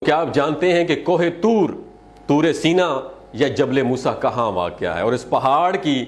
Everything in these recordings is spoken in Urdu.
کیا آپ جانتے ہیں کہ کوہ طور، طور سینا یا جبل موسیٰ کہاں واقع ہے اور اس پہاڑ کی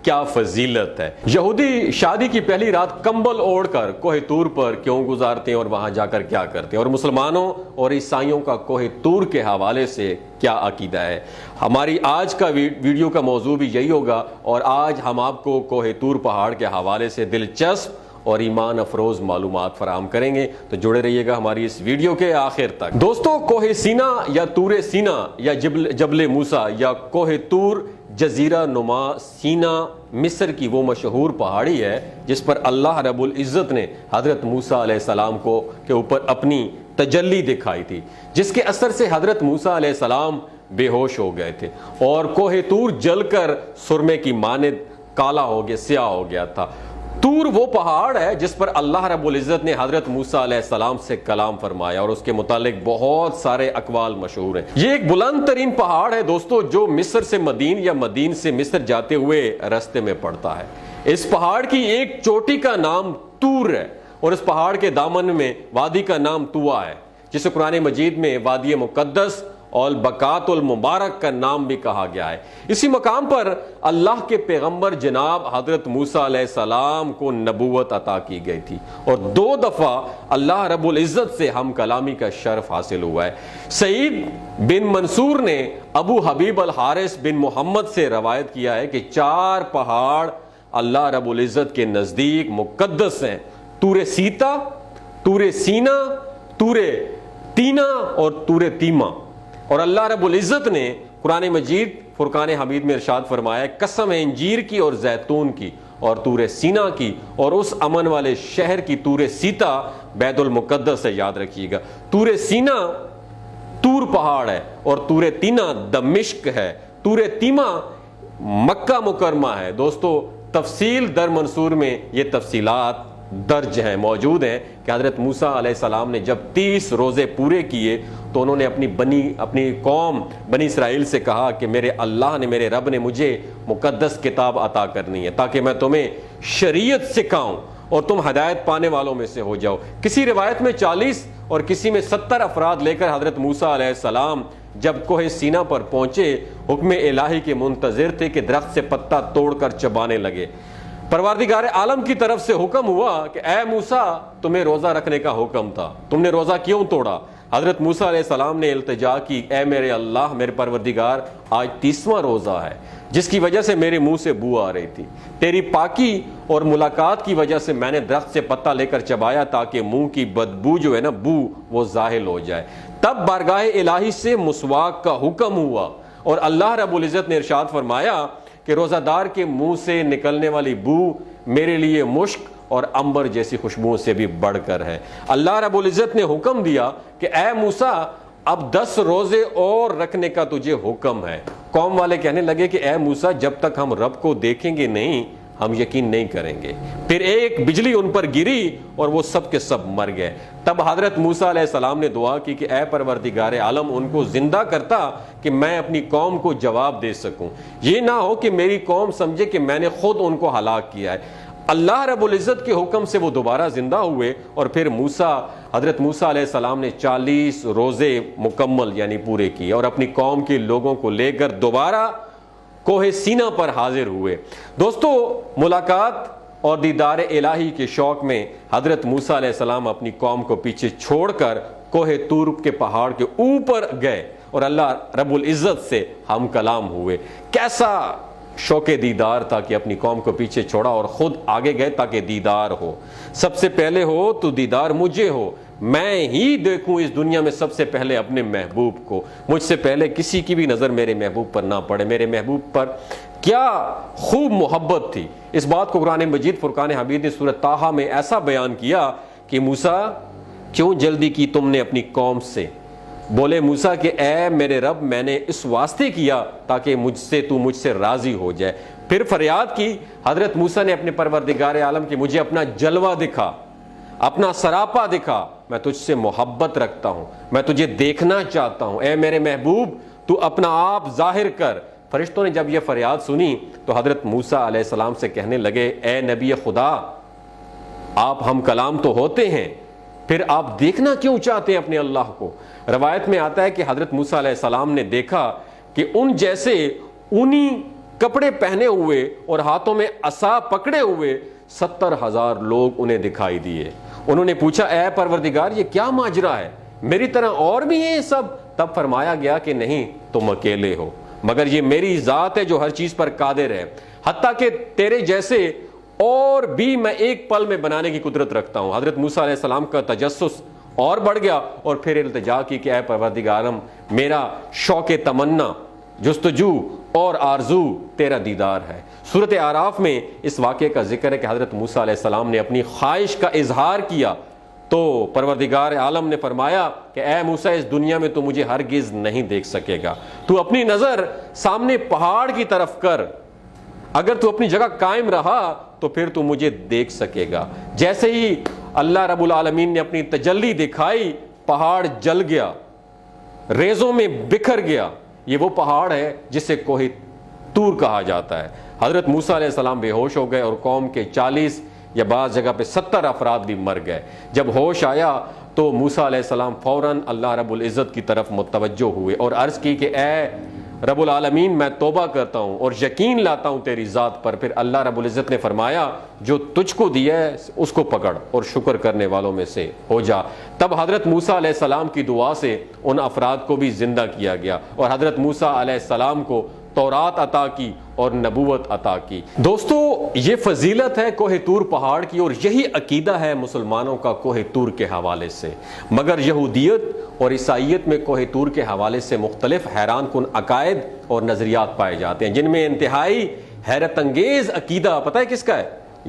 کیا فضیلت ہے؟ یہودی شادی کی پہلی رات کمبل اوڑھ کر کوہ طور پر کیوں گزارتے ہیں اور وہاں جا کر کیا کرتے ہیں، اور مسلمانوں اور عیسائیوں کا کوہ طور کے حوالے سے کیا عقیدہ ہے؟ ہماری آج کا ویڈیو کا موضوع بھی یہی ہوگا، اور آج ہم آپ کو کوہ طور پہاڑ کے حوالے سے دلچسپ اور ایمان افروز معلومات فراہم کریں گے، تو جڑے رہیے گا ہماری اس ویڈیو کے آخر تک۔ دوستو، کوہ سینا یا طور سینا یا جبل موسیٰ یا کوہ طور جزیرہ نما سینا مصر کی وہ مشہور پہاڑی ہے جس پر اللہ رب العزت نے حضرت موسیٰ علیہ السلام کے اوپر اپنی تجلی دکھائی تھی، جس کے اثر سے حضرت موسیٰ علیہ السلام بے ہوش ہو گئے تھے اور کوہ طور جل کر سرمے کی مانند کالا ہو گیا، سیاہ ہو گیا تھا۔ طور وہ پہاڑ ہے جس پر اللہ رب العزت نے حضرت موسیٰ علیہ السلام سے کلام فرمایا، اور اس کے متعلق بہت سارے اقوال مشہور ہیں۔ یہ ایک بلند ترین پہاڑ ہے دوستو، جو مصر سے مدین یا مدین سے مصر جاتے ہوئے راستے میں پڑتا ہے۔ اس پہاڑ کی ایک چوٹی کا نام طور ہے، اور اس پہاڑ کے دامن میں وادی کا نام طوا ہے، جسے قرآن مجید میں وادی مقدس اور بقات المبارک کا نام بھی کہا گیا ہے۔ اسی مقام پر اللہ کے پیغمبر جناب حضرت موسیٰ علیہ السلام کو نبوت عطا کی گئی تھی، اور 2 دفعہ اللہ رب العزت سے ہم کلامی کا شرف حاصل ہوا ہے۔ سعید بن منصور نے ابو حبیب الحارث بن محمد سے روایت کیا ہے کہ 4 پہاڑ اللہ رب العزت کے نزدیک مقدس ہیں: طور سیتا، طور سینا، طور تینا اور طور تیما۔ اور اللہ رب العزت نے قرآن مجید فرقان حمید میں ارشاد فرمایا ہے، قسم ہے انجیر کی اور زیتون کی اور طور سینا کی اور اس امن والے شہر کی۔ طور سیتا بیت المقدس ہے، یاد رکھیے گا۔ طور سینا طور پہاڑ ہے اور طور تینا دمشق ہے۔ طور تیما مکہ مکرمہ ہے۔ دوستو، تفصیل در منصور میں یہ تفصیلات درج ہیں، موجود ہیں کہ حضرت موسیٰ علیہ السلام نے جب 30 روزے پورے کیے تو انہوں نے اپنی قوم بنی اسرائیل سے کہا کہ میرے اللہ نے، میرے رب نے مجھے مقدس کتاب عطا کرنی ہے تاکہ میں تمہیں شریعت سکھاؤں اور تم ہدایت پانے والوں میں سے ہو جاؤ۔ کسی روایت میں 40 اور کسی میں 70 افراد لے کر حضرت موسیٰ علیہ السلام جب کوہ سینا پر پہنچے، حکم الہی کے منتظر تھے کہ درخت سے پتا توڑ کر چبانے لگے۔ پروردگار عالم کی طرف سے حکم ہوا کہ اے موسیٰ، تمہیں روزہ رکھنے کا حکم تھا، تم نے روزہ کیوں توڑا؟ حضرت موسیٰ علیہ السلام نے التجا کی، اے میرے اللہ، میرے پروردگار، آج 30واں روزہ ہے جس کی وجہ سے میرے منہ سے بو آ رہی تھی۔ تیری پاکی اور ملاقات کی وجہ سے میں نے درخت سے پتا لے کر چبایا تاکہ منہ کی بدبو جو ہے نا، بو، وہ زاحل ہو جائے۔ تب بارگاہ الہی سے مسواک کا حکم ہوا، اور اللہ رب العزت نے ارشاد فرمایا کہ روزہ دار کے منہ سے نکلنے والی بو میرے لیے مشک اور عنبر جیسی خوشبوؤں سے بھی بڑھ کر ہے۔ اللہ رب العزت نے حکم دیا کہ اے موسیٰ، اب 10 روزے اور رکھنے کا تجھے حکم ہے۔ قوم والے کہنے لگے کہ اے موسیٰ، جب تک ہم رب کو دیکھیں گے نہیں، ہم یقین نہیں کریں گے۔ پھر ایک بجلی ان پر گری اور وہ سب کے سب مر گئے۔ تب حضرت موسیٰ علیہ السلام نے دعا کی کہ اے پروردگار عالم، ان کو زندہ کرتا کہ میں اپنی قوم کو جواب دے سکوں، یہ نہ ہو کہ میری قوم سمجھے کہ میں نے خود ان کو ہلاک کیا ہے۔ اللہ رب العزت کے حکم سے وہ دوبارہ زندہ ہوئے، اور پھر حضرت موسیٰ علیہ السلام نے 40 روزے مکمل یعنی پورے کیے اور اپنی قوم کے لوگوں کو لے کر دوبارہ کوہ سینا پر حاضر ہوئے۔ دوستو، ملاقات اور دیدار الہی کے شوق میں حضرت موسیٰ علیہ السلام اپنی قوم کو پیچھے چھوڑ کر کوہ طور کے پہاڑ کے اوپر گئے اور اللہ رب العزت سے ہم کلام ہوئے۔ کیسا شوق دیدار تھا کہ اپنی قوم کو پیچھے چھوڑا اور خود آگے گئے تاکہ دیدار ہو۔ سب سے پہلے ہو تو دیدار مجھے ہو، میں ہی دیکھوں اس دنیا میں سب سے پہلے اپنے محبوب کو، مجھ سے پہلے کسی کی بھی نظر میرے محبوب پر نہ پڑے۔ میرے محبوب پر کیا خوب محبت تھی، اس بات کو قرآن مجید فرقان حمید نے سورۃ طٰہٰ میں ایسا بیان کیا کہ موسیٰ، کیوں جلدی کی تم نے اپنی قوم سے؟ بولے موسیٰ کہ اے میرے رب، میں نے اس واسطے کیا تاکہ تو مجھ سے راضی ہو جائے۔ پھر فریاد کی حضرت موسیٰ نے اپنے پروردگار عالم کہ مجھے اپنا جلوہ دکھا، اپنا سراپا دکھا، میں تجھ سے محبت رکھتا ہوں، میں تجھے دیکھنا چاہتا ہوں، اے میرے محبوب، تو اپنا آپ ظاہر کر۔ فرشتوں نے جب یہ فریاد سنی تو حضرت موسیٰ علیہ السلام سے کہنے لگے، اے نبی خدا، آپ ہم کلام تو ہوتے ہیں پھر آپ دیکھنا کیوں چاہتے ہیں اپنے اللہ کو؟ روایت میں آتا ہے کہ حضرت موسیٰ علیہ السلام نے دیکھا کہ ان جیسے اونی کپڑے پہنے ہوئے اور ہاتھوں میں عصا پکڑے ہوئے 70,000 لوگ انہیں دکھائی دیے۔ انہوں نے پوچھا اے پروردگار یہ کیا ماجرا ہے، میری طرح اور بھی ہیں سب؟ تب فرمایا گیا کہ نہیں، تم اکیلے ہو، مگر یہ میری ذات ہے جو ہر چیز پر قادر ہے، حتیٰ کہ تیرے جیسے اور بھی میں ایک پل میں بنانے کی قدرت رکھتا ہوں۔ حضرت موسیٰ علیہ السلام کا تجسس اور بڑھ گیا اور پھر التجا کی کہ اے پروردگارم میرا شوق تمنا، جستجو اور آرزو تیرا دیدار ہے۔ سورۃ اعراف میں اس واقعے کا ذکر ہے کہ حضرت موسیٰ علیہ السلام نے اپنی خواہش کا اظہار کیا تو پروردگار عالم نے فرمایا کہ اے موسیٰ اس دنیا میں تو مجھے ہرگز نہیں دیکھ سکے گا، تو اپنی نظر سامنے پہاڑ کی طرف کر، اگر تو اپنی جگہ قائم رہا تو پھر تو مجھے دیکھ سکے گا۔ جیسے ہی اللہ رب العالمین نے اپنی تجلی دکھائی، پہاڑ جل گیا، ریزوں میں بکھر گیا۔ یہ وہ پہاڑ ہے جسے کوہ طور کہا جاتا ہے۔ حضرت موسیٰ علیہ السلام بے ہوش ہو گئے اور قوم کے 40 یا بعض جگہ پہ 70 افراد بھی مر گئے۔ جب ہوش آیا تو موسیٰ علیہ السلام فوراً اللہ رب العزت کی طرف متوجہ ہوئے اور عرض کی کہ اے رب العالمین میں توبہ کرتا ہوں اور یقین لاتا ہوں تیری ذات پر۔ پھر اللہ رب العزت نے فرمایا جو تجھ کو دیا ہے اس کو پکڑ اور شکر کرنے والوں میں سے ہو جا۔ تب حضرت موسیٰ علیہ السلام کی دعا سے ان افراد کو بھی زندہ کیا گیا اور حضرت موسیٰ علیہ السلام کو تورات عطا کی اور نبوت عطا کی۔ دوستو یہ فضیلت ہے کوہ طور پہاڑ کی اور یہی عقیدہ ہے مسلمانوں کا کوہ طور کے حوالے سے، مگر یہودیت اور عیسائیت میں کوہ طور کے حوالے سے مختلف حیران کن عقائد اور نظریات پائے جاتے ہیں، جن میں انتہائی حیرت انگیز عقیدہ پتہ ہے کس کا ہے؟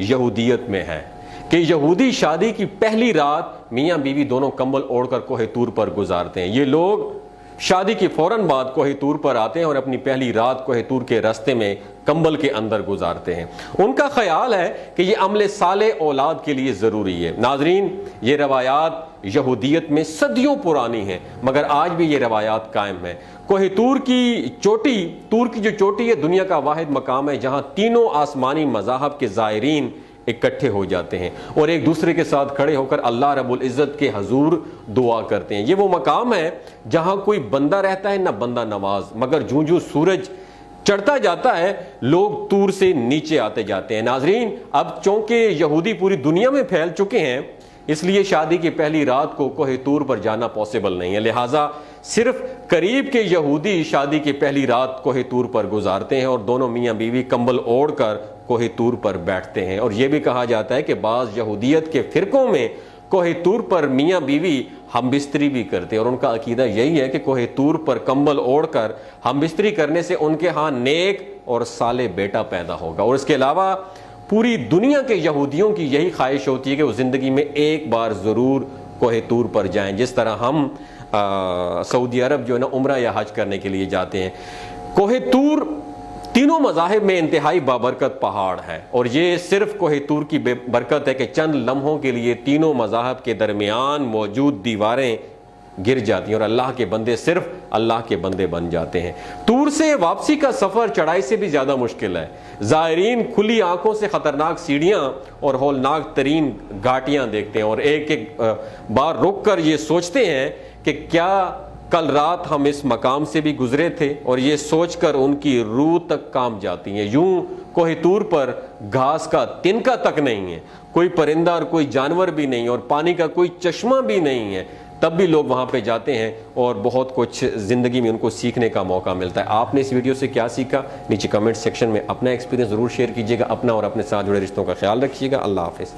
یہودیت میں ہے کہ یہودی شادی کی پہلی رات میاں بیوی دونوں کمبل اوڑھ کر کوہ طور پر گزارتے ہیں۔ یہ لوگ شادی کے فوراً بعد کوہ طور پر آتے ہیں اور اپنی پہلی رات کوہ طور کے راستے میں کمبل کے اندر گزارتے ہیں۔ ان کا خیال ہے کہ یہ عمل صالح اولاد کے لیے ضروری ہے۔ ناظرین یہ روایات یہودیت میں صدیوں پرانی ہیں مگر آج بھی یہ روایات قائم ہیں۔ کوہ طور کی جو چوٹی ہے دنیا کا واحد مقام ہے جہاں تینوں آسمانی مذاہب کے زائرین اکٹھے ہو جاتے ہیں اور ایک دوسرے کے ساتھ کھڑے ہو کر اللہ رب العزت کے حضور دعا کرتے ہیں۔ یہ وہ مقام ہے جہاں کوئی بندہ رہتا ہے نہ بندہ نواز، مگر جوں سورج چڑھتا جاتا ہے لوگ طور سے نیچے آتے جاتے ہیں۔ ناظرین اب چونکہ یہودی پوری دنیا میں پھیل چکے ہیں اس لیے شادی کی پہلی رات کو کوہ طور پر جانا پاسبل نہیں ہے، لہٰذا صرف قریب کے یہودی شادی کی پہلی رات کوہ طور پر گزارتے ہیں اور دونوں میاں بیوی کمبل اوڑھ کر کوہ طور پر بیٹھتے ہیں۔ اور یہ بھی کہا جاتا ہے کہ بعض یہودیت کے فرقوں میں کوہ طور پر میاں بیوی ہم بستری بھی کرتے ہیں اور ان کا عقیدہ یہی ہے کہ کوہ طور پر کمبل اوڑھ کر ہم بستری کرنے سے ان کے ہاں نیک اور صالح بیٹا پیدا ہوگا۔ اور اس کے علاوہ پوری دنیا کے یہودیوں کی یہی خواہش ہوتی ہے کہ وہ زندگی میں ایک بار ضرور کوہ طور پر جائیں، جس طرح ہم سعودی عرب جو ہے نا عمرہ یا حج کرنے کے لیے جاتے ہیں۔ کوہ طور تینوں مذاہب میں انتہائی بابرکت پہاڑ ہے اور یہ صرف کوہ طور کی برکت ہے کہ چند لمحوں کے لیے تینوں مذاہب کے درمیان موجود دیواریں گر جاتی ہیں اور اللہ کے بندے صرف اللہ کے بندے بن جاتے ہیں۔ طور سے واپسی کا سفر چڑھائی سے بھی زیادہ مشکل ہے۔ زائرین کھلی آنکھوں سے خطرناک سیڑھیاں اور ہولناک ترین گھاٹیاں دیکھتے ہیں اور ایک ایک بار رک کر یہ سوچتے ہیں کہ کیا کل رات ہم اس مقام سے بھی گزرے تھے، اور یہ سوچ کر ان کی روح تک کانپ جاتی ہیں۔ یوں کوہ طور پر گھاس کا تنکا تک نہیں ہے، کوئی پرندہ اور کوئی جانور بھی نہیں اور پانی کا کوئی چشمہ بھی نہیں ہے، تب بھی لوگ وہاں پہ جاتے ہیں اور بہت کچھ زندگی میں ان کو سیکھنے کا موقع ملتا ہے۔ آپ نے اس ویڈیو سے کیا سیکھا؟ نیچے کمنٹ سیکشن میں اپنا ایکسپیرینس ضرور شیئر کیجیے گا۔ اپنا اور اپنے ساتھ جڑے رشتوں کا خیال رکھیے گا۔ اللہ حافظ۔